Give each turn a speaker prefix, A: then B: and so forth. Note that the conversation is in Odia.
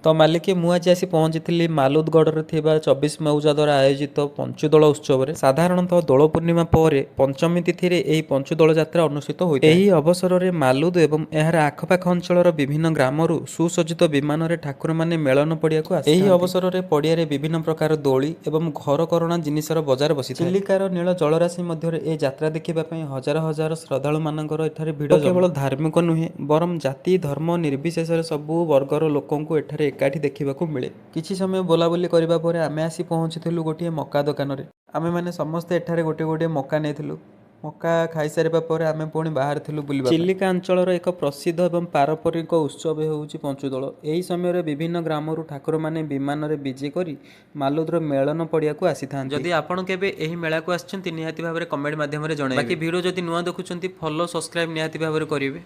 A: ତ ମାଲିକେ ମୁଁ ଆଜି ଆସି ପହଞ୍ଚିଥିଲି ମାଲୁଦଗଡ଼ରେ ଥିବା 24 ମୌଜା ଦ୍ୱାରା ଆୟୋଜିତ ପଞ୍ଚୁଦୋଳ ଉତ୍ସବରେ। ସାଧାରଣତଃ ଦୋଳ ପୂର୍ଣ୍ଣିମା ପରେ ପଞ୍ଚମୀ ତିଥିରେ ଏହି ପଞ୍ଚୁଦୋଳ ଯାତ୍ରା ଅନୁଷ୍ଠିତ ହୋଇଥାଏ। ଏହି ଅବସରରେ ମାଲୁଦ ଏବଂ ଏହାର ଆଖପାଖ ଅଞ୍ଚଳର ବିଭିନ୍ନ ଗ୍ରାମରୁ ସୁସଜ୍ଜିତ ବିମାନରେ ଠାକୁରମାନେ ମେଳନ ପଡ଼ିଆକୁ ଆସିଥାନ୍ତି। ଏହି ଅବସରରେ ପଡ଼ିଆରେ ବିଭିନ୍ନ ପ୍ରକାର ଦୋଳି ଏବଂ ଘରକରଣା ଜିନିଷର ବଜାର ବସିଥାଏ। ଚିଲିକାର ନୀଳ ଜଳରାଶି ମଧ୍ୟରେ ଏହି ଯାତ୍ରା ଦେଖିବା ପାଇଁ ହଜାର ହଜାର ଶ୍ରଦ୍ଧାଳୁମାନଙ୍କର ଏଠାରେ ଭିଡ଼ ଜମେ। କେବଳ ଧାର୍ମିକ ନୁହେଁ ବରଂ ଜାତି ଧର୍ମ ନିର୍ବିଶେଷରେ ସବୁ ବର୍ଗର ଲୋକଙ୍କୁ ଏଠାରେ ଏକାଠି ଦେଖିବାକୁ ମିଳେ। କିଛି ସମୟ ବୁଲାବୁଲି କରିବା ପରେ ଆମେ ଆସି ପହଞ୍ଚିଥିଲୁ ଗୋଟିଏ ମକା ଦୋକାନରେ। ଆମେମାନେ ସମସ୍ତେ ଏଠାରେ ଗୋଟିଏ ଗୋଟିଏ ମକା ନେଇଥିଲୁ। ମକା ଖାଇସାରିବା ପରେ ଆମେ ପୁଣି ବାହାରିଥିଲୁ ବୁଲିବା ପାଇଁ। ଚିଲିକା ଅଞ୍ଚଳର ଏକ ପ୍ରସିଦ୍ଧ ଏବଂ ପାରମ୍ପରିକ ଉତ୍ସବ ହେଉଛି ପଞ୍ଚୁଦୋଳ। ଏହି ସମୟରେ ବିଭିନ୍ନ ଗ୍ରାମରୁ ଠାକୁରମାନେ ବିମାନରେ ବିଜେ କରି ମାଲୁଦର ମେଳନ ପଡ଼ିଆକୁ ଆସିଥାନ୍ତି। ଯଦି ଆପଣ କେବେ ଏହି ମେଳାକୁ ଆସିଛନ୍ତି ନିହାତି ଭାବରେ କମେଣ୍ଟ ମାଧ୍ୟମରେ ଜଣାଇବେ। ବାକି ଭିଡ଼ିଓ ଯଦି ନୂଆ ଦେଖୁଛନ୍ତି ଫଲୋ ସବସ୍କ୍ରାଇବ୍ ନିହାତି ଭାବରେ କରିବେ।